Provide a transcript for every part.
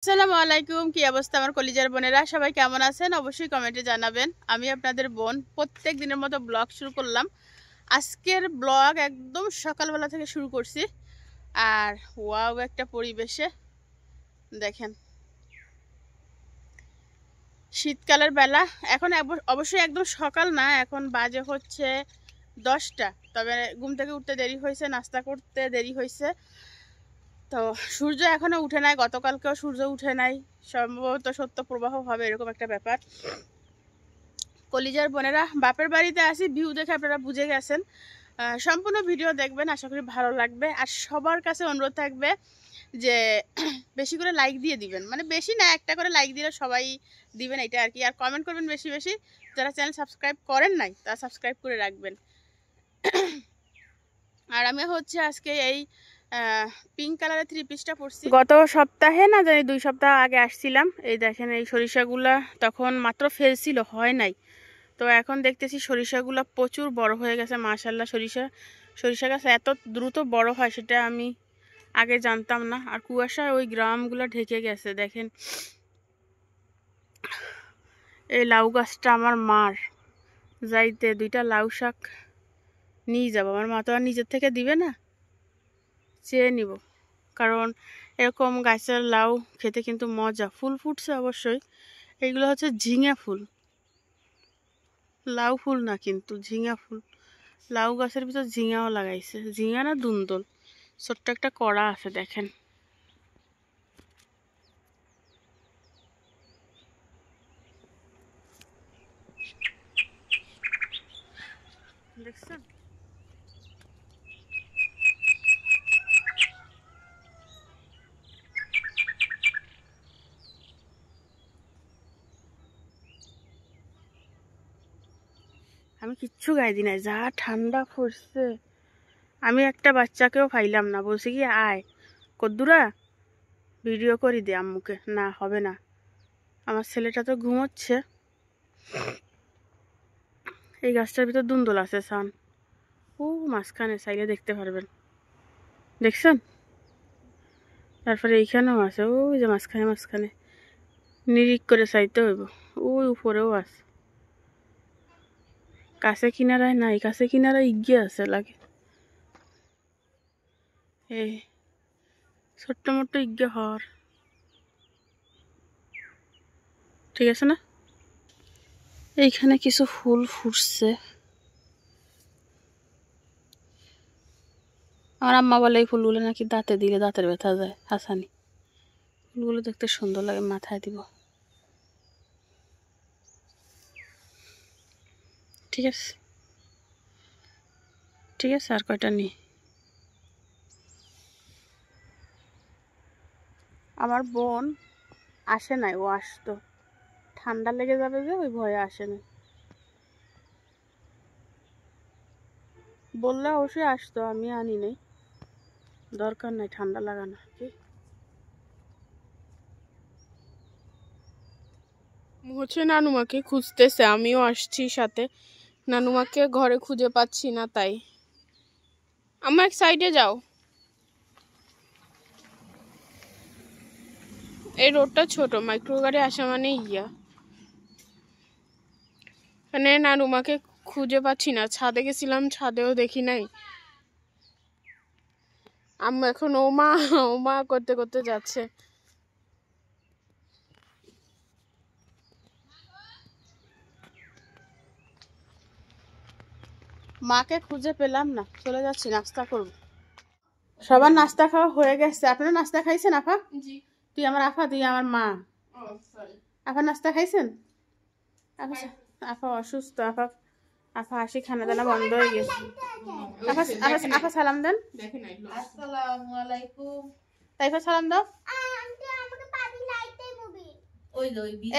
আসসালামু আলাইকুম। কি অবস্থা আমার কলিজার বোনেরা? সবাই কেমন আছেন? অবশ্যই কমেন্টে জানাবেন। আমি আপনাদের বোন প্রত্যেক দিনের মতো ব্লগ শুরু করলাম। আজকের ব্লগ একদম সকালবেলা থেকে শুরু করছি। আর ওয়াও একটা পরিবেশে দেখেন, শীতকালের বেলা। এখন অবশ্যই একদম সকাল না, এখন বাজে হচ্ছে 10টা। তবে ঘুম থেকে উঠতে দেরি হয়েছে, নাস্তা করতে দেরি হয়েছে। তো সূর্য এখনো উঠে নাই, গতকালকেও সূর্য উঠে নাই। সম্ভবত সত্য প্রবাহ হবে, এরকম একটা ব্যাপার। কলিজার বোনেরা, বাপের বাড়িতে আসি, ভিউ দেখে আপনারা বুঝে গেছেন। সম্পূর্ণ ভিডিও দেখবেন, আশা করি ভালো লাগবে। আর সবার কাছে অনুরোধ থাকবে যে বেশি করে লাইক দিয়ে দিবেন, মানে বেশি না, একটা করে লাইক দিলে সবাই দিবেন, এটা আর কি। আর কমেন্ট করবেন বেশি বেশি। যারা চ্যানেল সাবস্ক্রাইব করেন নাই তারা সাবস্ক্রাইব করে রাখবেন। আর আমি হচ্ছে আজকে এই পিঙ্ক কালারের 3 পিসটা পরছি। গত সপ্তাহে না জানি 2 সপ্তাহ আগে আসছিলাম। এই দেখেন, এই সরিষাগুলা তখন মাত্র ফেলছিল, হয় নাই। তো এখন দেখতেছি সরিষাগুলো প্রচুর বড় হয়ে গেছে, মাশাল্লাহ। সরিষা গাছ এত দ্রুত বড় হয় সেটা আমি আগে জানতাম না। আর কুয়াশায় ওই গ্রামগুলো ঢেকে গেছে দেখেন। এই লাউ গাছটা আমার মার, যাইতে 2টা লাউ শাক নিয়ে যাবো। আমার মা তো আর নিজের থেকে দিবে না, চেয়ে নিব। কারণ এরকম গাছের লাউ খেতে কিন্তু মজা। ফুল ফুটছে অবশ্যই। এইগুলো হচ্ছে ঝিঙে ফুল, লাউ ফুল না, কিন্তু ঝিঙা ফুল। লাউ গাছের ভিতর ঝিঙাও লাগাইছে, ঝিঙা না দুন্দল। ছোট্ট একটা কড়া আছে দেখেন। দেখছেন? আমি কিচ্ছু গাই দি নাই, যা ঠান্ডা পড়ছে। আমি একটা বাচ্চাকেও পাইলাম না, বলছি কি আয় কদ্দুরা ভিডিও করি দে আম্মুকে। না, হবে না, আমার ছেলেটা তো ঘুমোচ্ছে। এই গাছটার ভিতর দুন্দল আছে সান, ও মাঝখানে চাইলে দেখতে পারবেন, দেখছেন? তারপরে এইখানেও আছে, ওই যে মাঝখানে মাঝখানে নিরিক করে চাইতে হইব। ওই উপরেও আছে, কাছে কিনারায় নাই, কাছে কিনারায় ইগিয়ে আছে লাগে। এই ছোট্ট মোট্ট ইজ্ঞে হর, ঠিক আছে না? এইখানে কিছু ফুল ফুটছে। আমার আম্মা বলে এই ফুলগুলো নাকি দাঁতে দিলে দাঁতের ব্যথা যায়, হাসানি। ফুলগুলো দেখতে সুন্দর লাগে, মাথায় দিব। ঠিক আছে, ঠিক আছে, আর কয়টা নি। আমার বোন আসে নাই, ও আসতো, ঠান্ডা লেগে যাবে যে ওই ভয়ে আসে না। বললে অবশ্যই আসতো, আমি আনি নাই, দরকার নাই ঠান্ডা লাগানো। কি হচ্ছে, নানুমাকে খুঁজতেছে, আমিও আসছি সাথে। নানুমাকে ঘরে খুঁজে পাচ্ছি না, তাই আমার এক সাইডে যাও। এই রোডটা ছোট, মাইক্রো গাড়ি আসা মানে ইয়া। মানে নানুমাকে খুঁজে পাচ্ছি না, ছাদে গেছিলাম, ছাদেও দেখি নাই। আম্মু এখন ওমা ওমা করতে করতে যাচ্ছে। মাকে খুঁজে পেলাম না, চলে যাচ্ছি, নাস্তা করব। সবার নাস্তা খাওয়া হয়ে গেছে। আপনারা নাস্তা খাইছেন আফা? জি। তুই আমার আফা, তুই আমার মা। আফা নাস্তা খাইছেন? আফা আফা অসুস্থ, আফা আফা হাসি খানা দানা বন্ধ হয়ে গেছে। আফা আফা আফা সালাম দেন। আসসালামু আলাইকুম। তাইফা সালাম দাও।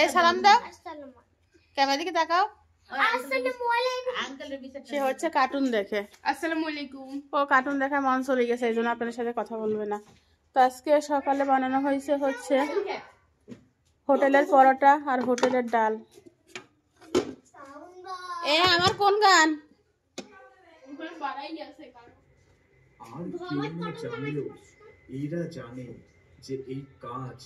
এই সালাম দাও, ক্যামেরা দিকে তাকাও। সে হচ্ছে কার্টুন দেখে। আসসালামু আলাইকুম। ও কার্টুন দেখে মন চলে গেছে, এই জন্য আপনাদের সাথে কথা বলবে না। তো আজকে সকালে বানানো হয়েছে হচ্ছে হোটেলের পরোটা আর হোটেলের ডাল। এ আমার কোন গান? আর কেউ না জানলেও এরা জানে যে এই কাজ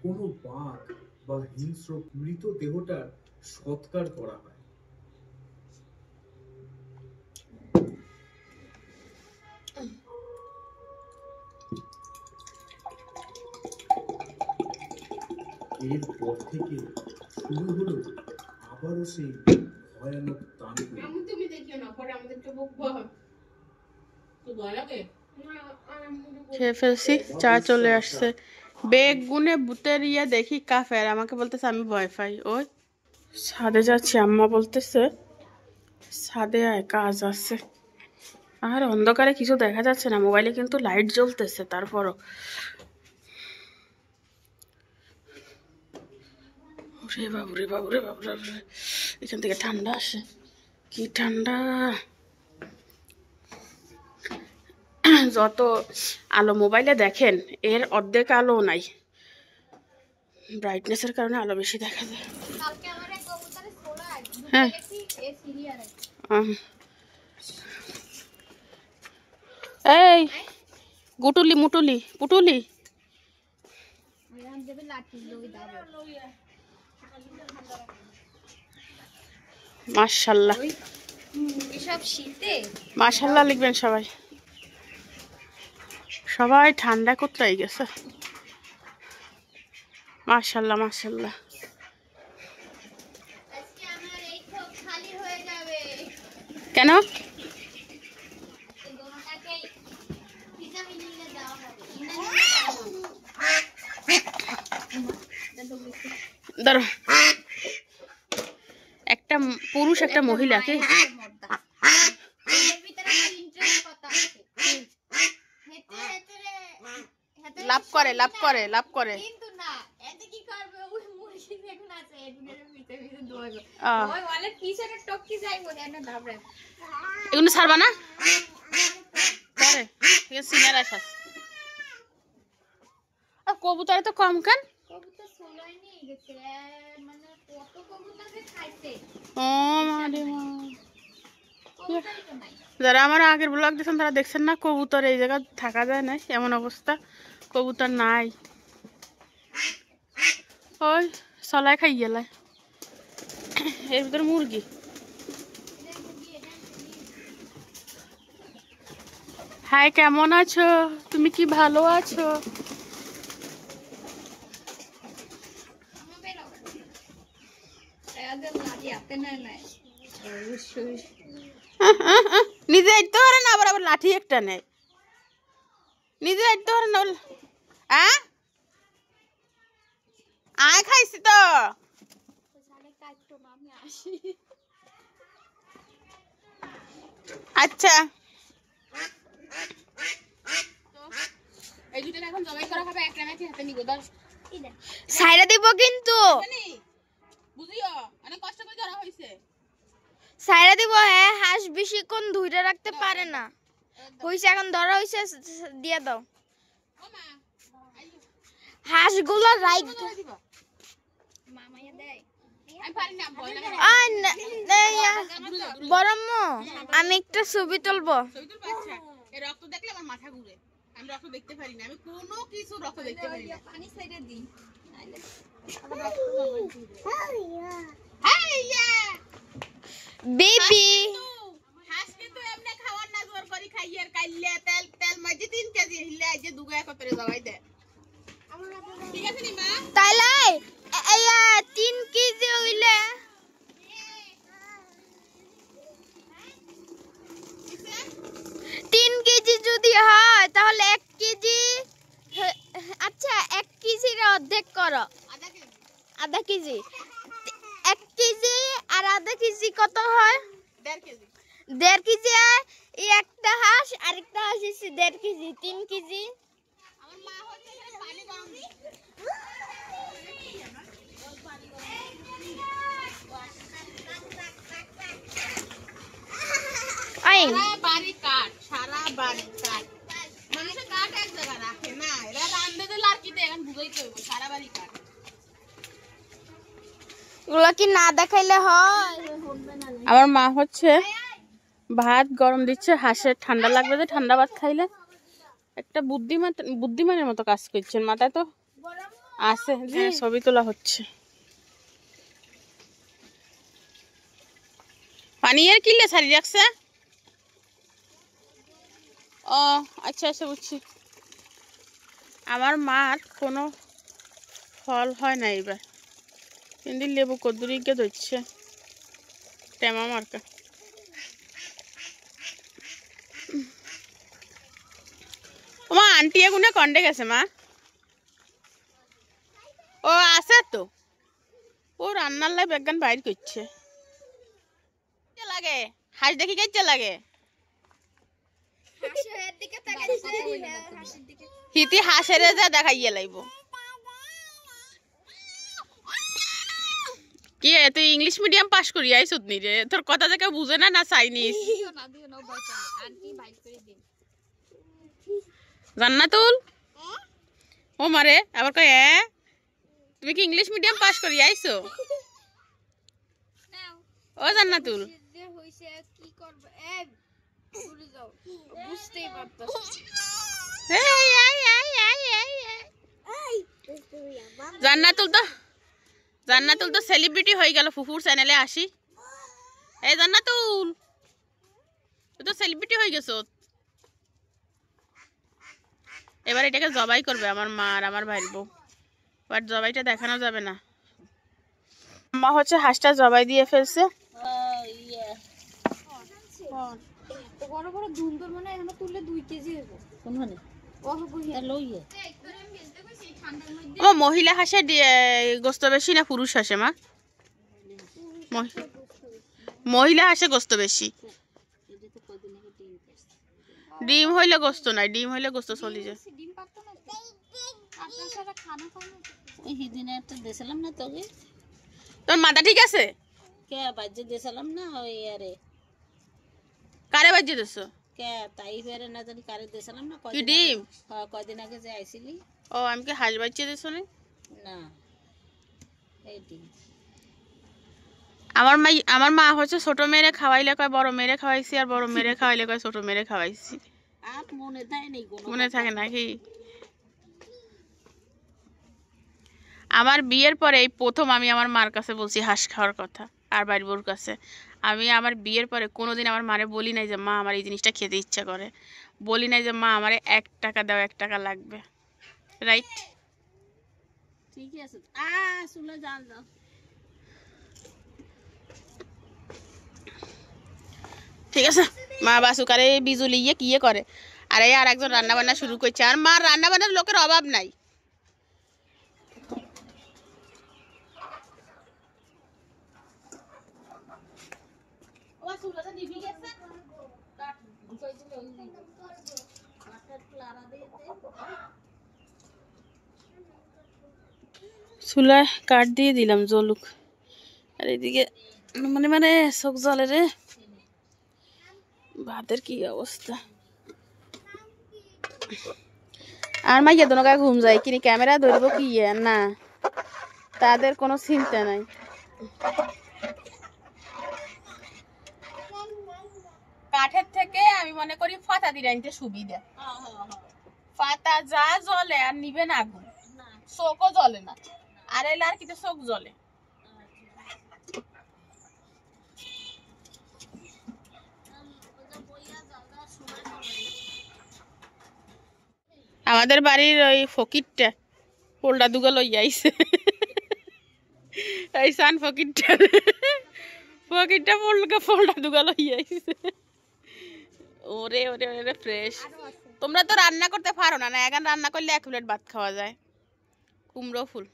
কোনো বাঘ বা হিংস্র মৃত দেহটার সৎকার করা হয়। এরপর থেকে শুরু হলো আবারও সেই ভয়ানক তাণ্ডব। তুমি দেখিও না, পরে আমাদের তো বকবো। তো ভয় লাগে? খেয়ে ফেলছি, চা চলে আসছে। বেগুনে ভূতের ইয়ে দেখি কাফের, আমাকে বলতেছে আমি ভয় পাই। ওই ছাদে যাচ্ছি, আম্মা বলতেছে ছাদে আয় কাজ আছে। আর অন্ধকারে কিছু দেখা যাচ্ছে না, মোবাইলে কিন্তু লাইট জ্বলতেছে তারপরও। রে বাবু রে বাবু রে বাবু রে, এখান থেকে ঠান্ডা আসে, কি ঠান্ডা। যত আলো মোবাইলে দেখেন এর অর্ধেক আলো নাই, ব্রাইটনেসের কারণে আলো বেশি দেখা যায়। হ্যাঁ এই গুটুলি মুটুলি পুটুলি মাশাআল্লাহ, মাশাআল্লাহ লিখবেন সবাই। সবাই ঠান্ডা কোথায় গেছে, মাশাআল্লাহ মাশাআল্লাহ। কেন? ধরো একটা পুরুষ একটা মহিলাকে লাভ করে লাভ করে লাভ করে, এগুলো ছাড়বা না পরে, ঠিক আছে সিনিয়র আসা। আর কবুতরে তো কম কেন? যারা আমার আগের ব্লগ দেখছেন তারা দেখছেন না, কবুতর এই জায়গা থাকা যায় না, এমন অবস্থা, কবুতর নাই। ওই সলাই খাই গেলে এর ভিতরে মুরগি। হাই কেমন আছো তুমি, কি ভালো আছো? নিজে আইতে পারে না, আবার আবার লাঠি একটা নেই, নিজে আইতে পারে না। আয় খাইছি তো, আচ্ছা এই দুটো এখন জবাই করা হবে, একটা নাকি হাতে নিব, দাও সাইরা দিব কিন্তু বুঝিও, অনেক কষ্ট করে ধরা হইছে, সাইরা দিব। হ্যাঁ হাঁস বেশিক্ষণ ধুইরা রাখতে পারে না, হইছে এখন ধরা হইছে, দিয়ে দাও হাঁসগুলো। রাইট বরম্য আমি একটা ছবি তুলবো। রক্ত দেখলে আমার মাথা ঘুরে, আমি রক্ত দেখতে পারি না, আমি কোনো কিছু রক্ত দেখতে পারি না। পানি সাইডে দিই বেবি হাঁস কিন্তু এমনি খাওয়ার না, জোর করে খাইয়ে আর কাইলে তেল তেল মাঝে 3 কেজি হিলে আইছে দুগা কতরে জবাই দে, ঠিক আছে নি মা? তাইলে 3 কেজি হইলে 3 কেজি যদি হয় তাহলে 1 কেজি, আচ্ছা 1 কেজির অর্ধেক করো, আধা কেজি, 1 কেজি আর আধা কেজি কত হয়? 1.5 কেজি, 1.5 কেজি। এই একটা হাঁস আর একটা হাঁস হচ্ছে 1.5 কেজি, 3 কেজি। আমার মা হচ্ছে পানি গরম দি, আই বাড়ি কাট, সারা বাড়ি কাট, মানুষে কাট এক জায়গা রাখে না, এরা রান্দে দিল আর কি এখন বুঝাইতে হইব, সারা বাড়ি কাট। ওগুলা কি না দেখাইলে হয়? আমার মা হচ্ছে ভাত গরম দিচ্ছে, হাঁসের ঠান্ডা লাগবে যে ঠান্ডা ভাত খাইলে, একটা বুদ্ধিমানের মতো কাজ করছেন, মাথায় তো আছে জি, ছবি তোলা হচ্ছে। পানি আর কিলে ছাড়ি রাখছে। ও আচ্ছা আচ্ছা বুঝছি। আমার মার কোনো ফল হয় না এবার, কিন্তু লেবু কদ্দুরিকে ধরছে টেমা মার্কা। মা আন্টি এগুনে কন্ডে গেছে মা? ও আছে তো, ও রান্নার লাই বেগান বাইর করছে। লাগে হাঁস দেখি কেটে লাগে হিতি হাঁসের যা দেখাইয়া লাইব। কি তুই ইংলিশ মিডিয়াম পাস করি আইছত নি রে? তোর কথা থেকে বুঝে না না চাইনিজ? জান্নাতুল ও মারে আবার কয় তুমি কি ইংলিশ মিডিয়াম পাস করি আইছো? ও জান্নাতুল জান্নাতুল তো সেলিব্রিটি হয়ে গেল ফুফুর চ্যানেলে আসি। এই জান্নাতুল তুই তো সেলিব্রিটি হয়ে গেছ। এবার এটাকে জবাই করবে আমার মা আর আমার ভাইয়ের বউ, বাট জবাইটা দেখানো যাবে না। মা হচ্ছে হাঁসটা জবাই দিয়ে ফেলছে। ও মহিলা হাঁসে গোস্ত বেশি না পুরুষ হাঁসে মা? মহিলা হাঁসে গোস্ত বেশি। ডিম হইলে গোস্ত নাই, ডিম হইলে গোস্ত চলি যায়। তোর মাথা ঠিক আছে? কারে বাজ্যে দিছো? কি ডিম? ও আমি কি হাঁস বাচ্চা দিছো না? আমার মা হচ্ছে ছোট মেয়েরে খাওয়াইলে কয় বড় মেয়েরে খাওয়াইছি, আর বড় মেয়েরে খাওয়াইলে কয় ছোট মেয়েরে খাওয়াইছি। মনে থাকে নাকি? আমার বিয়ের পরে এই প্রথম আমি আমার মার কাছে বলছি হাঁস খাওয়ার কথা, আর বাড়ির বউর কাছে। আমি আমার বিয়ের পরে কোনোদিন আমার মারে বলি নাই যে মা আমার এই জিনিসটা খেতে ইচ্ছা করে, বলি নাই যে মা আমারে 1 টাকা দাও, 1 টাকা লাগবে। রাইট? ঠিক আছে ঠিক আছে। মা বাসুকারে বিজুলি ইয়ে কি করে, আর এই আর একজন রান্না বান্না শুরু করছে। আর মার রান্না বান্নার লোকের অভাব নাই। চুলায় কাঠ দিয়ে দিলাম জলুক, আর এদিকে মানে মানে চোখ জলে রে, ভাতের কি অবস্থা। আর মাইয়া দোনো গায়ে ঘুম যায় কিনি, ক্যামেরা ধরবো কি না, তাদের কোনো চিন্তা নাই। কাঠের থেকে আমি মনে করি ফাতা দিয়ে আনতে সুবিধা। ফাতা যা জ্বলে আর নিবে না আগুন, চোখও জ্বলে না। আর এলে আর কিন্তু চোখ জ্বলে। আমাদের বাড়ির ওই ফকিরটা পোলটা দুগা লইয়া আইছে। এই সান ফকিরটা পোলটা দুগা লইয়া আইছে। ওরে ওরে ওরে ফ্রেশ। তোমরা তো রান্না করতে পারো না, না এখন রান্না করলে 1 প্লেট ভাত খাওয়া যায়। কুমড়ো ফুল,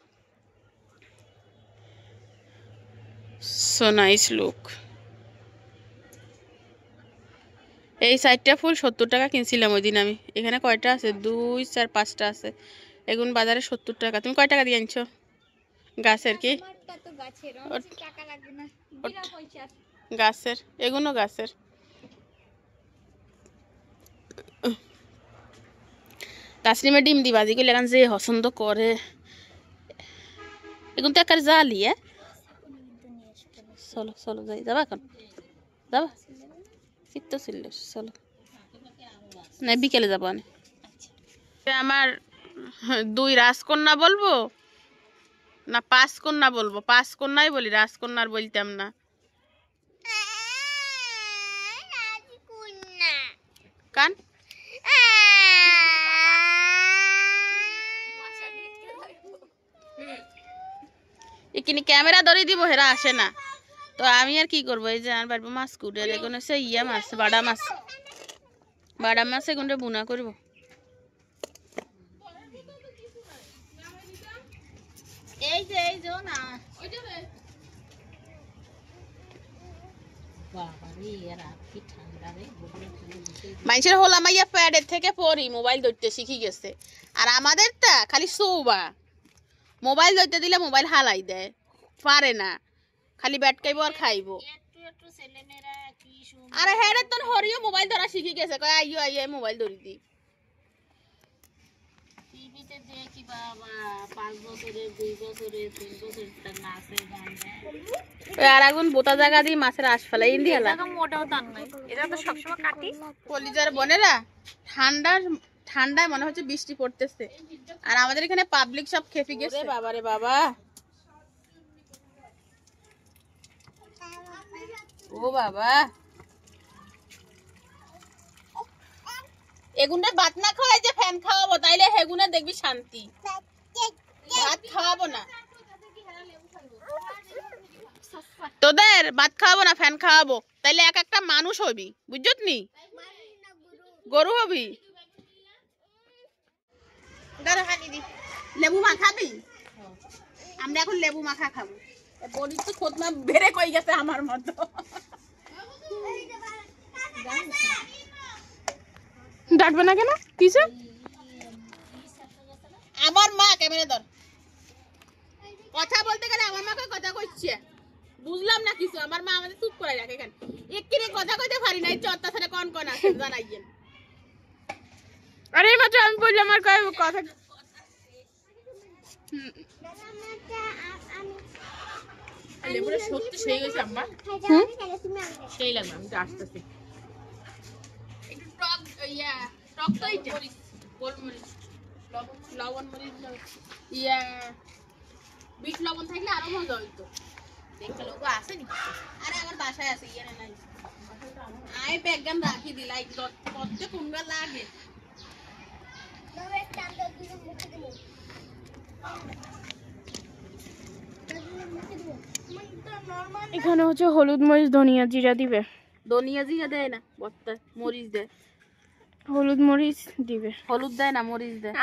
সো নাইস লুক। এই 4টা ফুল 70 টাকা কিনছিলাম ওই দিন আমি। এখানে কয়টা আছে? 2 4 5টা আছে। এগুন বাজারে 70 টাকা। তুমি কয় টাকা দিয়ে আনছো? গাছের কি? গাছের, এগুলো গাছের। তাসলিমে ডিম দি বাজি করলে এখন যে পছন্দ করে। এগুন তো একার জালি। চলো চলো যাই, যাবা এখন? যাবা? চিত্ত ছিল, চলো না বিকেলে যাবো। আমার 2 রাজকন্যা বলবো না পাঁচ কন্যা বলবো, পাঁচ কন্যাই বলি, রাজকন্যার বলতাম না। কান এখানে ক্যামেরা ধরে দিব, হেরা আসে না তো আমি আর কি করবো। এই যে আর পারবো মাছ কুটে এগুলো সে ইয়া মাছ, বাড়া মাছ, বাড়া মাছ এগুলো বুনা করবো। এই যে না মানুষের হলা মাইয়া প্যাডের থেকে পড়ি মোবাইল ধরতে শিখি গেছে, আর আমাদেরটা খালি সৌবা মোবাইল ধরতে দিলে মোবাইল হালাই দেয়, পারে না, খালি ব্যাট খাইবো আর খাইবো। আরে হ্যাঁ তোর হরিও মোবাইল ধরা শিখি গেছে, কয় আইও আইয়ে মোবাইল ধরি দি। টিভিতে দেখি বাবা 5 বছরের 2 বছরের 3 বছরের নাচে গান গায়। আর এখন বোতা জায়গা দিয়ে মাছের আশ ফেলাই ইন্ডিয়া লাগা মোটাও তার নাই, এটা তো সবসময় কাটি। কলিজার বোনেরা ঠান্ডায় মনে হচ্ছে বৃষ্টি পড়তেছে, আর আমাদের এখানে পাবলিক সব খেপি গেছে। বাবা রে বাবা, ও বাবা, এগুনে ভাত না খাওয়াই যে ফ্যান খাওয়াবো, তাইলে হেগুনে দেখবি শান্তি। ভাত খাওয়াবো না তোদের, ভাত খাওয়াবো না, ফ্যান খাওয়াবো, তাইলে এক একটা মানুষ হবি, বুঝছত নি, গরু হবি। লেবু মাখা খাবি? আমরা এখন লেবু মাখা খাবো। বড়ি তো খোদমা বেড়ে কই গেছে আমার মতো। ডাকবে না কেন? কিসে? আমার মা ক্যামেরা ধর, কথা বলতে গেলে আমার মাকে কথা কইছে, বুঝলাম না কিছু। আমার মা আমাদের চুপ করে রাখে, কেন একদিনে কথা কইতে পারি না, চত্তা সাথে কোন আছে জানাইয়েন। আরে মাত্র আমি বললাম আর কয় কথা লেবুটা সত্যি সেই গেছে আম্মা, সেই লাগবে। আমি তো আসতেছি একটু টক, ইয়া টক তো এইটা গোলমরিচ, লবণ মরিচ, ইয়া বিট লবণ থাকলে আরো মজা হইতো। দেখতে লোক আসেনি, আরে আমার বাসায় আছে, ইয়া নাই আই ব্যাগগাম রাখি দিলাই, কত কুমড়া লাগে। এখানে হচ্ছে হলুদ মরিচ ধনিয়া জিরা দিবে। ধনিয়া জিরা দেয় না, বত্তা মরিচ দেয়। হলুদ মরিচ দিবে, হলুদ দেয় না, মরিচ দেয়।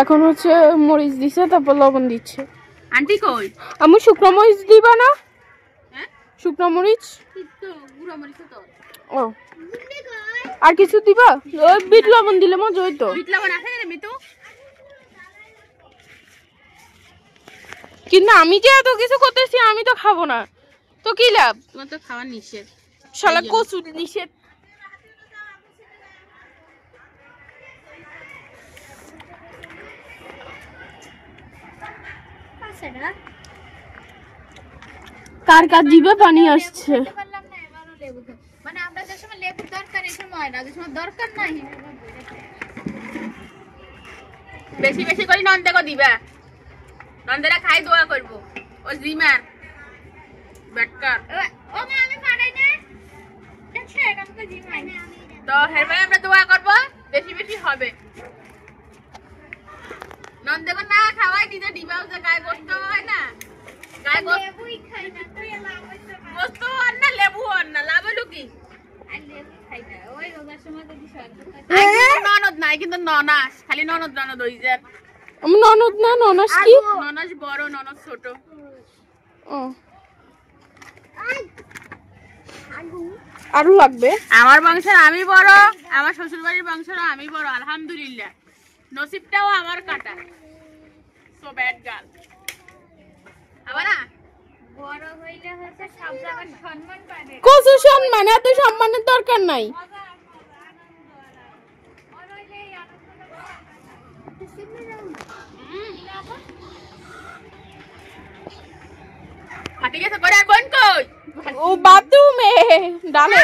এখন হচ্ছে মরিচ দিছে, তারপর লবণ দিচ্ছে। আন্টি কই? আমি শুকনো মরিচ দিবা না? হ্যাঁ শুকনো মরিচ তো গুঁড়া মরিচ তো। ও আর কিছু দিবা? ওই বিট লবণ দিলে মজা হইতো। বিট লবণ আছে রে মিতু? কিন্তু আমি যে এত কিছু করতেছি, আমি তো খাবো না, তো কি লাভ? তোমার তো খাওয়া নিষেধ, শালা কচু নিষেধ। কার কার জিভে পানি আসছে। মানে আমরা যে সময় লেবুর দরকার, এই সময় না, যে সময় দরকার নাই বেশি বেশি করে নন্দেকে দিবা, নন্দেরা খাই দোয়া করবো। ও জিমার বেটকার ও মা, আমি পারাই না, দেখছ এখন তো জিমাই তো হেরবাই আমরা দোয়া করব বেশি বেশি হবে। নন্দেকে না খাওয়াই দিতে দিবাও, যে গায়ে গোস্ত হয় না, গায়ে লেবুই খাই না, তুই লাভ হইছে না, গোস্ত আর না লেবু আর না, লাভ হলো কি? আর লেবু খাই না, ওই রোজার সময় যদি সরকার ননদ নাই, কিন্তু ননাস, খালি ননদ ননদ হই যায়। আমি ননদ না, ননাস কি? ননাস বড়, ননদ ছোট। ও আরো লাগবে। আমার বংশের আমি বড়, আমার শ্বশুর বাড়ির বংশের আমি বড়, আলহামদুলিল্লাহ। নসিবটাও আমার কাটা। So bad girl. আবার না বড় হইলে হচ্ছে সব জায়গায় সম্মান পাবে। কত সম্মান? এত সম্মানের দরকার নাই। ফাটি গেছে করে আর বোন কই ও বাথরুমে ডালে।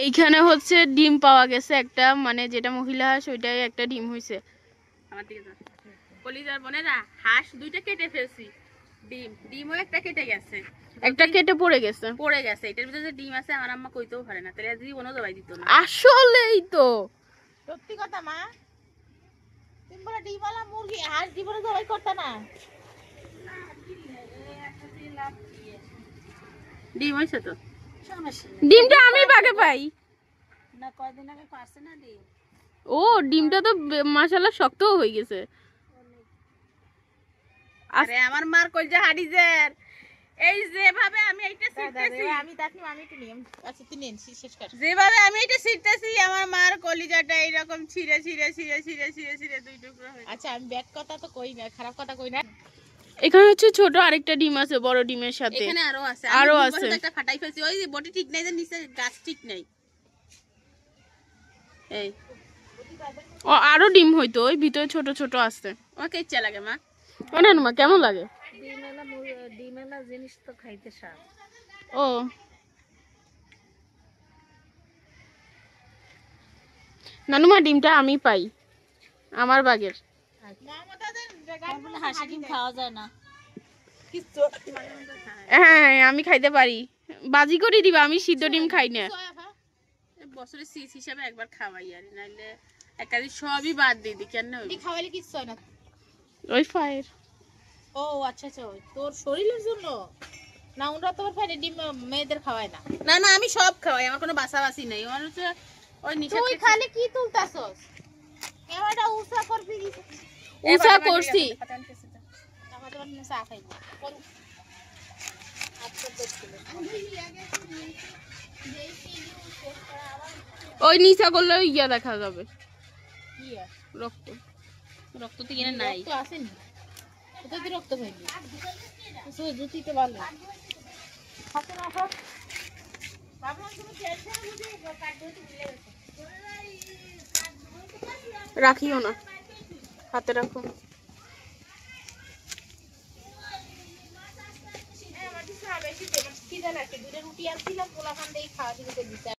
এইখানে হচ্ছে ডিম পাওয়া গেছে একটা, মানে যেটা মহিলা হাঁস ওইটাই একটা ডিম হইছে। আমার দিকে যা কলিজার বোনেরা, হাঁস দুইটা কেটে ফেলছি, ডিমও একটা কেটে গেছে, একটা কেটে পড়ে গেছে। এটার ভিতরে যে ডিম আছে আমার আম্মা কইতেও পারে না, তাহলে আজকে বনো দবাই দিত না। আসলেই তো সত্যি কথা মা, তুমি বলে ডিমওয়ালা মুরগি হাঁস ডিমওয়ালা জবাই করতে না? ডিম হয়েছে তো, ডিমটা আমি বাগে পাই না কয়দিন আগে পারছে না ডিম। ও ডিমটা তো মাশাআল্লাহ শক্তও হয়ে গেছে। আরে আমার মার কলজা হাডিজের, এই যেভাবে আমি এইটা ছিটতেছি, আমি দেখি আমি একটু নিয়ম। আচ্ছা তুই নেন শেষ কর। যেভাবে আমি এটা ছিটতেছি আমার মার কলিজাটা এইরকম ছিঁড়ে ছিঁড়ে ছিঁড়ে ছিঁড়ে ছিঁড়ে ছিঁড়ে দুই টুকরো হয়ে। আচ্ছা আমি ব্যাড কথা তো কই না, খারাপ কথা কই না। এখানে হচ্ছে ছোট আরেকটা ডিম আছে বড় ডিমের সাথে। এখানে আরো আছে, আরো আমি আছে। একটা ফাটাই ফেলছি, ওই যে বডি ঠিক নাই, যে নিচে গাছ ঠিক নাই। এই ও আরো ডিম হইতো, ওই ভিতরে ছোট ছোট আছে। আমাকে ইচ্ছা লাগে মা। ওটা মা কেমন লাগে? ডিমেলা জিনিস তো খাইতে স্বাদ। ও নানুমা ডিমটা আমি পাই আমার বাগের। হাঁসি ডিম খাওয়া যায় না। হ্যাঁ আমি খাইতে পারি, বাজি করে দিবা, আমি সিদ্ধ ডিম খাই না। বছরে সিস হিসাবে একবার খাওয়াই, আর নাইলে একাদি সবই বাদ দিয়ে দি। কেন খাওয়াইলে কিচ্ছু হয় না। ওই ফায়ার। ও আচ্ছা আচ্ছা, তোর শরীরের জন্য না? ওরা তোর ফ্যানে ডিম মেয়েদের খাওয়ায় না? না না, আমি সব খাওয়াই, আমার কোনো বাসাবাসি নেই। আমার হচ্ছে ওই নিচে তুই খালি কি তুলতাছস? ক্যামেরাটা উঁচা করবি। উঁচা করছি। আমাদের অন্য চা খাইবো করু। আচ্ছা দেখছিল ওই নিচা করলে ইয়া দেখা যাবে কি আছে? রক্ত। রক্ত তো এখানে নাই। রক্ত আসেনি, কোথা দিয়ে রক্ত হয়নি? তো জুতিতে ভালো হাতে না হোক। ভাবলাম তুমি টেনশন বুঝে কাট ধরতে ভুলে গেছো। রাখিও না, হাতে রাখো। আমার কিছু বেশি দেব কি জানা, কি দুটো রুটি আনছিলাম পোলাখান দিয়ে খাওয়া দিতে দিতে।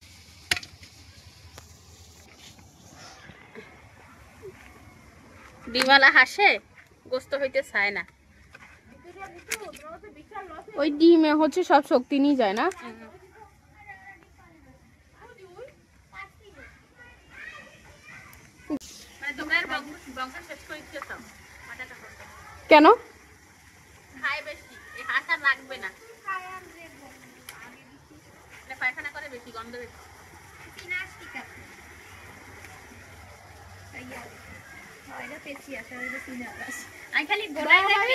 ডিমওয়ালা হাসে গোস্ত হইতে চায় না। ওই ডিমে হচ্ছে সব শক্তি নিয়ে যায় না। মানে তোমরা এর বংশ শেষ করে দিতেছো। মাথাটা করতে কেন? খায় বেশি, এই হাঁস আর রাখবে না। এটা পায়খানা করে বেশি, গন্ধ বেশি। আমি খালি গোড়ায় দেখি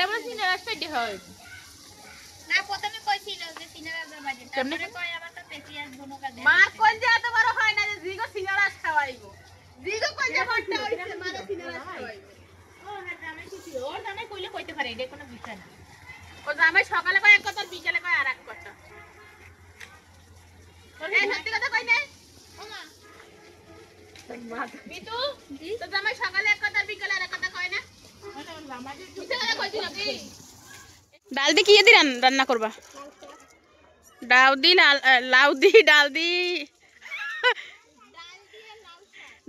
আমরা সিনারাস পেটে হয় না, প্রথমে কইছিল যে সিনারাজের বাজে, তারপরে কই আবার তো পেটিয়াস বনকা দে। মার কলজা এত বড় হয় না যে জিগো সিঙ্গারাস খাওয়াইবো। জিগো কলজা বড়টা হইছে, মারে সিঙ্গারাস খাওয়াইবো। ও না জামাই কি ছিল, ওর জামাই কইলে কইতে পারে, এটা কোনো বিষয় না। ও জামাই সকালে কয় এক কথা, আর বিকালে কয় আরেক কথা। এই সত্যি কথা কই নাই? মিতু, তো জামাই সকালে এক কথা, আর বিকালে আরেক কথা কয় না? মিথ্যা কথা কইছিল কি? ডাল দি কি দিয়ে রান্না করবা? ডাল দি লাউ দি,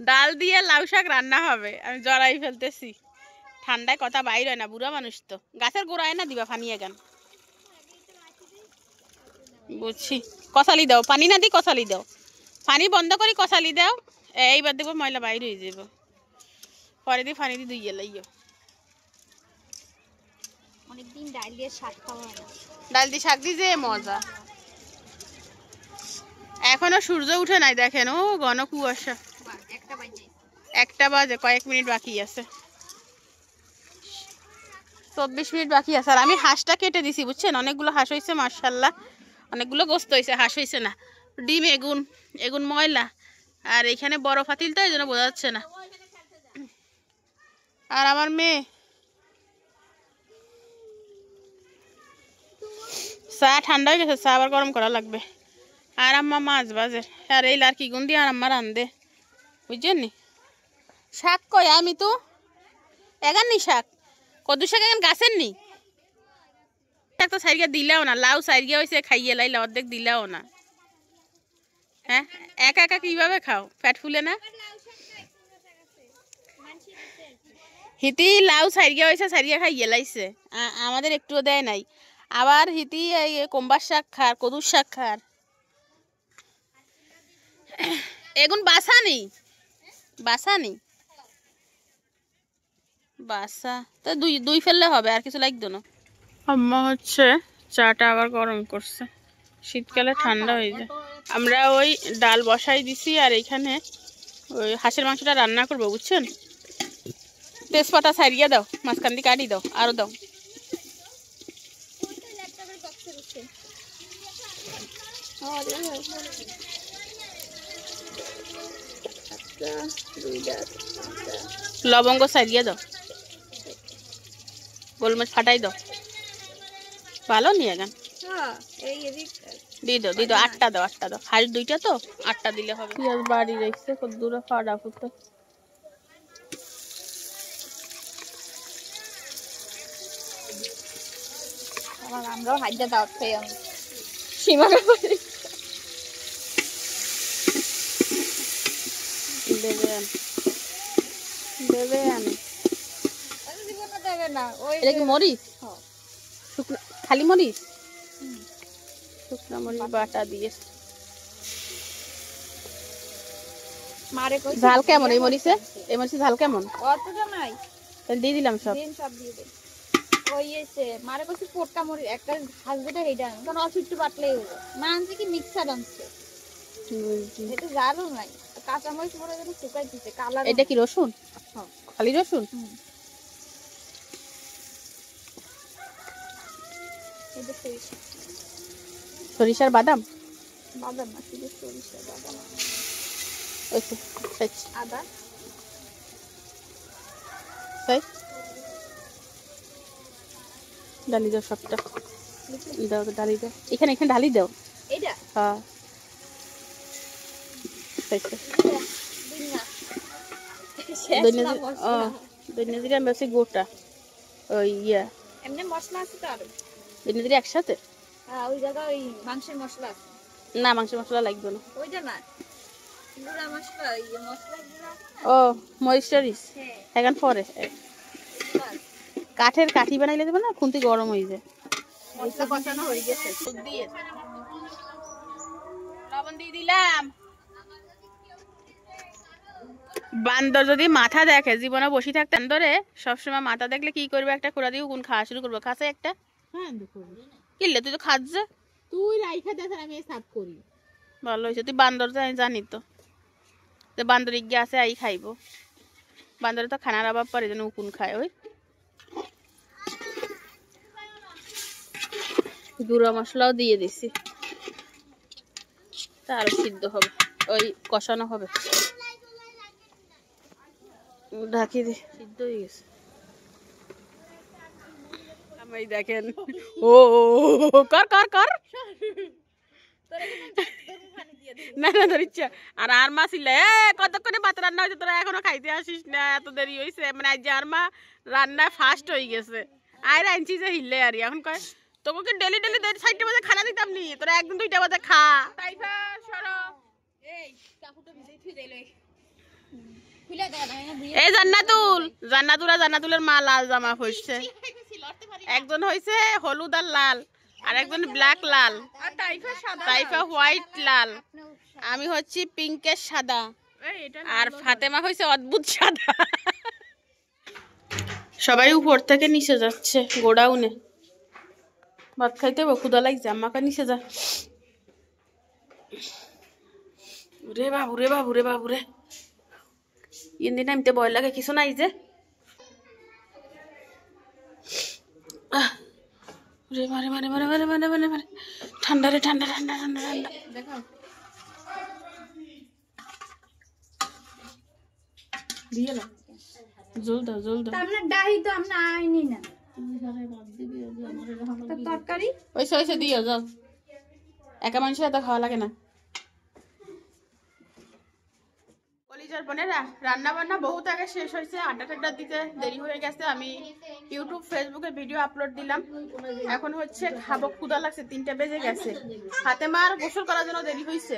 ডাল দিয়ে লাউ শাক রান্না হবে। আমি জড়াই ফেলতেছি, ঠান্ডায় কথা বাইর হয় না, বুড়া মানুষ তো। গাছের গোড়ায় না দিবা পানি এখান, বুঝছি। কষালি দাও, পানি না দি কষালি দাও, পানি বন্ধ করি কষালি দাও। এইবার দেখবো ময়লা বাইর হয়ে যাব, পরে দিয়ে পানি দিয়ে ধুইয়ে লাইও। অনেকদিন ডাল দিয়ে শাক খাওয়া হয় না। ডাল দিয়ে শাক দিয়ে যে মজা। এখনো সূর্য উঠে নাই, দেখেন ও ঘন কুয়াশা। একটা বাজে। 1টা বাজে, কয়েক মিনিট বাকি আছে, 24 মিনিট বাকি আছে। আর আমি হাঁসটা কেটে দিছি বুঝছেন, অনেকগুলো হাঁস হয়েছে মাশাআল্লাহ, অনেকগুলো গোস্ত হয়েছে, হাঁস হয়েছে না। ডিম এগুন ময়লা, আর এখানে বড় ফাতিল তো এই জন্য বোঝা যাচ্ছে না। আর আমার মেয়ে চা ঠান্ডা হয়ে গেছে, চা আবার গরম করা লাগবে। আর আম্মা মাছ বাজে, আর এই লার্কি গুন দিয়ে আর আম্মা রান্ধে, বুঝছেন নি। শাক কই আমি তো এগান নি শাক, কদু শাক এখান গাছের নি। তো সাইডে দিলাও না, লাউ সাইডে হয়েছে খাইয়ে লাইলে অর্ধেক দিলাও না। হ্যাঁ একা একা কিভাবে খাও, ফ্যাট ফুলে না? হিতি লাউ সাইডে হয়েছে সাইডে খাইয়ে লাইছে, আমাদের একটুও দেয় নাই। আবার হিতি কোম্বার শাক খার, কদুর শাক খার। এগুন বাসা নেই, বাসা নেই, বাসা তো দুই ফেললে হবে, আর কিছু লাগতো না। আম্মা হচ্ছে চাটা আবার গরম করছে, শীতকালে ঠান্ডা হয়ে যায়। আমরা ওই ডাল বসাই দিছি, আর এইখানে ওই হাঁসের মাংসটা রান্না করবো বুঝছেন। তেজপাতা ছাড়িয়ে দাও, মাঝখান দিয়ে কাটি দাও, আরো দাও। লবঙ্গ ছাড়িয়ে দাও, গোলমরিচ ফাটাই দাও, ভালো নিয়ে গান দিয়ে দাও, দিয়ে দাও। আটটা দাও, আটটা দাও, হাঁস দুইটা তো, আটটা দিলে হবে। পেঁয়াজ বাড়ি রেখেছে কত দূরে ফাটা ফুটে। আমরাও হাইজা দাওয়াত খাই আমি সীমানা করে দেবেন দেবেন। জীবনে দেবে না ওই এটা কি মরিচ? শুকনো খালি মরিচ, শুকনো মরিচ বাটা দিয়ে। মারে কই ঝাল কেমন এই মরিচে? এই মরিচে ঝাল কেমন? অতটা নাই, তাহলে দিয়ে দিলাম সব। দিন সব দিয়ে দে। ওই এসে মারে কইছে পোটকা মরি একটা হাজ যেটা হেইটা কারণ অল্প একটু বাটলেই হলো। মা আনছে কি মিক্সার আনছে, এটা জালও নাই, কাঁচা মরিচ মরে গেলে শুকাই দিতে কালার। এটা কি রসুন? হ্যাঁ খালি রসুন। এটা সরিষা, সরিষার বাদাম, বাদাম না শুধু সরিষা বাদাম, ওই তো, সেই, আদা সেই। ডালি দাও সবটা, দাও ডালি দাও, এখানে এখানে ঢালি দাও। এটা হ্যাঁ সেই তো। দুনিয়া দৈন্য দিলে আমি বেশি গোটা ওই ইয়া এমনি মশলা আছে তো আরো। দৈন্য দিলে একসাথে? হ্যাঁ ওই জায়গা ওই মাংসের মশলা আছে। না মাংস মশলা লাগবে না। ওইটা না গুঁড়া মশলা, ইয়ে মশলা গুঁড়া। ও মরিচ টরিচ হ্যাঁ এখন পরে কাঠের কাঠি বানাইলে দেবে না, খুন্তি গরম হয়ে যায়। মশলা কষানো হয়ে গেছে। দিয়ে লবণ দিয়ে দিলাম। বান্দর যদি মাথা দেখে জীবনে বসে থাকতে, বান্দরে সবসময় মাথা দেখলে কি করবে, একটা খোড়া দিয়ে কোন খাওয়া শুরু করবো। খাসে একটা কিনলে তুই তো খাচ্ছে, তুই রাইখা দেখ আমি সাফ করি। ভালো হয়েছে, তুই বান্দর আমি জানি তো, বান্দর গিয়ে আছে আই খাইবো। বান্দরে তো খানার অভাব পরে যেন উকুন খায়। ওই গুঁড়া মশলাও দিয়ে দিছি, তার সিদ্ধ হবে, ওই কষানো হবে। ঢাকি দি, সিদ্ধ হয়ে গেছে। আমি দেখেন ও কর কর কর, না না ধর ইচ্ছা। আর মা ছিল কতক্ষণে ভাত রান্না হয়েছে, তোরা এখনো খাইতে আসিস না, এত দেরি হয়েছে। মানে আজ আর মা রান্নায় ফাস্ট হয়ে গেছে, আর আনছি যে হিললে আর এখন কয় তোকে ডেলি ডেলি 4টা বাজে খানা দিতাম নি, তোরা একদম 2টা বাজে খা। এই জান্নাতুল, জান্নাতুলের মা লাল জামা পরছে। একজন হয়েছে হলুদ আর লাল, আর একজন ব্ল্যাক লাল, তাইফা হোয়াইট লাল, আমি হচ্ছি পিঙ্কের সাদা, আর ফাতেমা হয়েছে অদ্ভুত সাদা। সবাই উপর থেকে নিচে যাচ্ছে গোডাউনে ভাত খাইতে, ক্ষুদা লাগছে। আম্মাকে নিচে যা। রে বাবু রে বাবু রে বাবু রে, ইন্দি নামতে ভয় লাগে, কিছু নাই যে। রে মারে মারে মারে মারে মারে মারে মারে, ঠান্ডা রে ঠান্ডা ঠান্ডা ঠান্ডা ঠান্ডা। দেখো দিয়ে না, জল দাও জল দাও। আমরা ডাহি তো আমরা আইনি না তরকারি। ওইসে ওইসে দিও যাও, একা মানুষের এত খাওয়া লাগে না। কলিজার বোনেরা, রান্না বান্না বহুত আগে শেষ হয়েছে, আড্ডা টাড্ডা দিতে দেরি হয়ে গেছে। আমি ইউটিউব ফেসবুকে ভিডিও আপলোড দিলাম, এখন হচ্ছে খাবো, ক্ষুধা লাগছে, 3টা বেজে গেছে। ফাতেমার গোসল করার জন্য দেরি হয়েছে,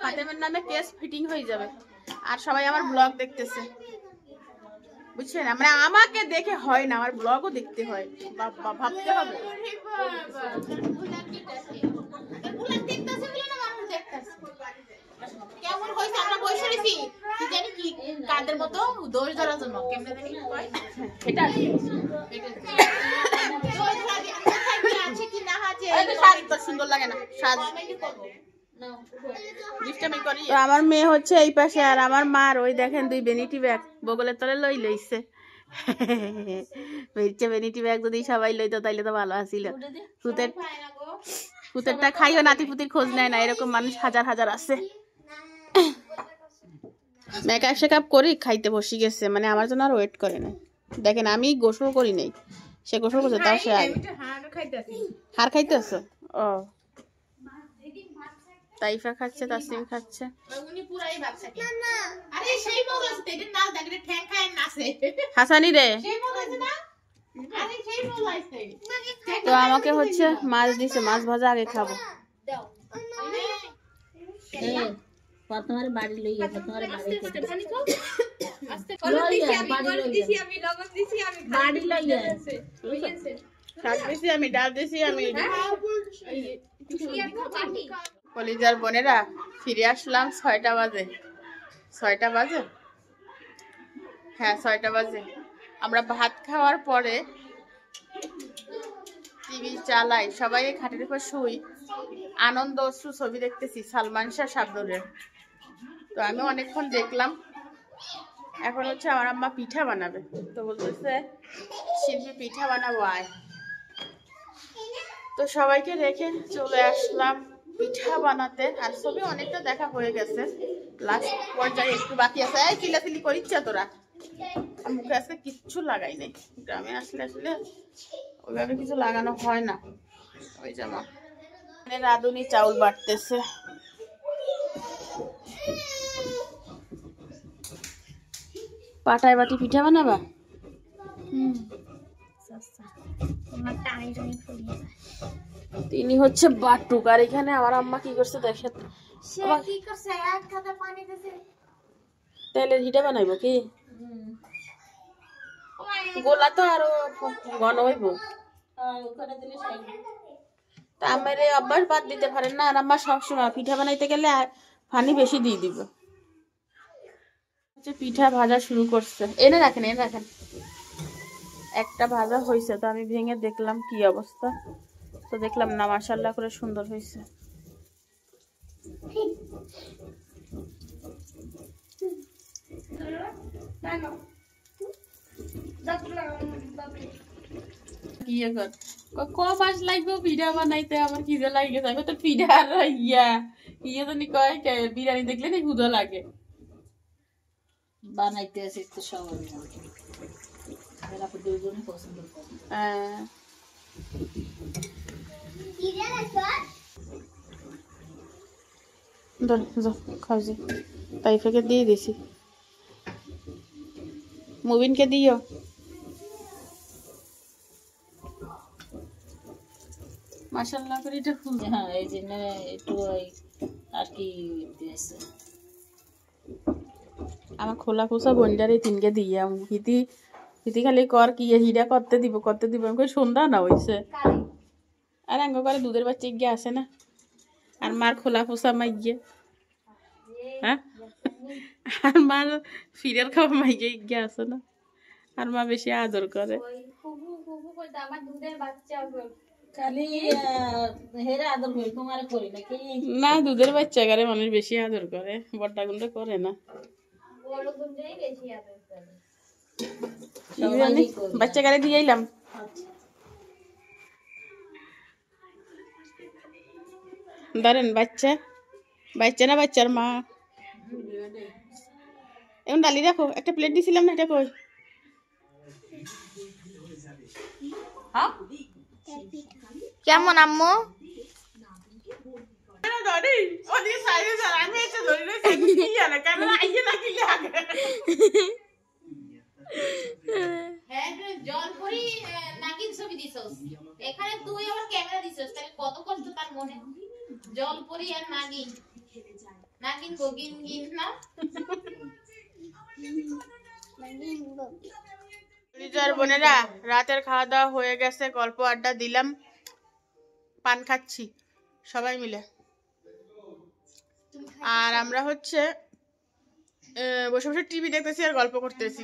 ফাতেমার নামে কেস ফিটিং হয়ে যাবে। আর সবাই আমার ব্লগ দেখতেছে, বুঝছেন? আমরা আমাকে দেখে হয় না, আমার ব্লগও দেখতে হয়, ভাবতে হবে। কেমন হইছে আমরা বসে রইছি কি জানি কি কাদের মতো দোষ ধরার জন্য কেমনে জানি কয় এটা দোষ ধরা দিয়ে কোথায় আছে কি না আছে এটা শাড়ি তো সুন্দর লাগে না, সাজ কমেন্ট করব গিফট আমি করি। তো আমার মেয়ে হচ্ছে এই পাশে, আর আমার মার ওই দেখেন 2 ভ্যানিটি ব্যাগ বগলের তলে লইছে। ভ্যানিটি ব্যাগ যদি সবাই লইতো তাইলে তো ভালো আছিল। পুতেরটা খাইও, নাতি পুতির খোঁজ নেয় না, এরকম মানুষ হাজার হাজার আছে। মেকআপ শেকআপ করি খাইতে বসে গেছে, মানে আমার জন্য আর ওয়েট করে না। দেখেন আমি গোসল করি নাই, সে গোসল করছে, তাও সে হার খাইতেছো। ও তাইফা খাচ্ছে, তাসনিম খাচ্ছে। উনি পুরাই বাচ্চা না আরে সেই মগ আছে তেদের নাল দেখে ঠ্যাং খায় নাচে হাসানি রে, সেই মগ আছে না আরে সেই মগ আছে। তো আমাকে হচ্ছে মাছ দিছে, মাছ ভাজা আগে খাবো। দাও তোমার বাড়ি লইয়া তোমার বাড়ি পানি খাও আস্তে করে দিছি আমি করে দিছি আমি লবণ দিছি আমি বাড়ি লইয়া হইছে শাক দিছি আমি, ডাল দিছি আমি। কি একটা পাটি কলিজার বোনেরা, ফিরে আসলাম 6টা বাজে। 6টা বাজে, হ্যাঁ 6টা বাজে। আমরা ভাত খাওয়ার পরে টিভি চালাই, সবাই খাটের উপর শুই, আনন্দ অশ্রু ছবি দেখতেছি সালমান শাহ শাবনুরের। তো আমি অনেকক্ষণ দেখলাম। এখন হচ্ছে আমার আম্মা পিঠা বানাবে, তো বলতেছে শিল্পী পিঠা বানাবো আয়। তো সবাইকে রেখে চলে আসলাম পিঠা বানাতে। আর ছবি অনেকটা দেখা হয়ে গেছে, লাস্ট পর্যায়ে একটু বাকি আছে। এই চিলাচিলি করিচ্ছে তোরা, মুখে আজকে কিচ্ছু লাগাই নাই। গ্রামে আসলে ওইভাবে কিছু লাগানো হয় না। ওই জামা রাঁধুনি চাউল বাটতেছে। পাটায় বাটি পিঠা বানাবা? তিনি হচ্ছে বাটুক। আর এখানে আমার আম্মা কি করছে দেখেন, কি করছে এক খাতা পানি দিছে তেলের হিটা বানাইবো কি? গোলা তো আরো ঘন হইব। তা আমার অভ্যাস বাদ দিতে পারেন না। আর আম্মা সবসময় পিঠা বানাইতে গেলে পানি বেশি দিয়ে দিব। পিঠা ভাজা শুরু করছে, এনে রাখেন এনে রাখেন। একটা ভাজা হয়েছে, তো আমি ভেঙে দেখলাম কি অবস্থা। তো দেখলাম না, মাশাআল্লাহ করে সুন্দর হয়েছে। মাস লাগবে পিঠা বানাইতে, আমার খিদে লাগে। আমি তো পিঠা আর জানি কয় বিরিয়ানি দেখলে না ক্ষুধা লাগে। বানাইতে আছে তো সবাই দুজনে পছন্দ করে। খাওয়া তাইফাকে দিয়ে দিছি, মুবিনকে দিও। মাশাআল্লাহ করে এটা ফুল। হ্যাঁ এই জন্য একটু আর কি দিয়েছে। আমার খোলা খোসা বন্ডারে 3কে দিয়ে হিতি হিতি খালি কর কি হিডা করতে দিব আমি কই সন্ধ্যা না হইছে। আর আঙ্গ করে দুধের বাচ্চা গিয়ে আসে না, আর মার খোলা খোসা মাইয়ে, হ্যাঁ আর মার ফিরের খাওয়া মাইয়ে গিয়ে আসে না, আর মা বেশি আদর করে। আমার দুধের বাচ্চা খালি হেরে আদর করি, তোমার করি নাকি? না, দুধের বাচ্চা গারে মানুষ বেশি আদর করে, বড়টা গুলো করে না। বড় দুধেই বেশি আদর করে। বাচ্চা গারে দিয়ে এলাম। ধরেন বাচ্চা বাচ্চা না বাচ্চার মা। এখন ডালি রাখো, একটা প্লেট দিছিলাম না, এটা কই? কেমন আম্মু? ধরি ওদিকে সাইডে স্যার আমি এসে ধরি না কি জানে ক্যামেরা আইয়ে না কি লাগে হ্যাঁ জল পরি নাগিন ছবি দিছস এখানে তুই আবার ক্যামেরা দিছস তাহলে কত কষ্ট তার মনে জল পরি আর নাগিন নাগিন গোগিন গিন না রিজার বোনেরা রাতের খাওয়া দাওয়া হয়ে গেছে, গল্প আড্ডা দিলাম, পান খাচ্ছি সবাই মিলে। আর আমরা হচ্ছে বসে বসে টিভি দেখতেছি আর গল্প করতেছি।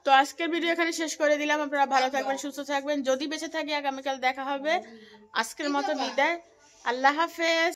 তো আজকের ভিডিও এখানে শেষ করে দিলাম। আপনারা ভালো থাকবেন, সুস্থ থাকবেন, যদি বেঁচে থাকি আগামীকাল দেখা হবে। আজকের মতো বিদায়, আল্লাহ হাফেজ।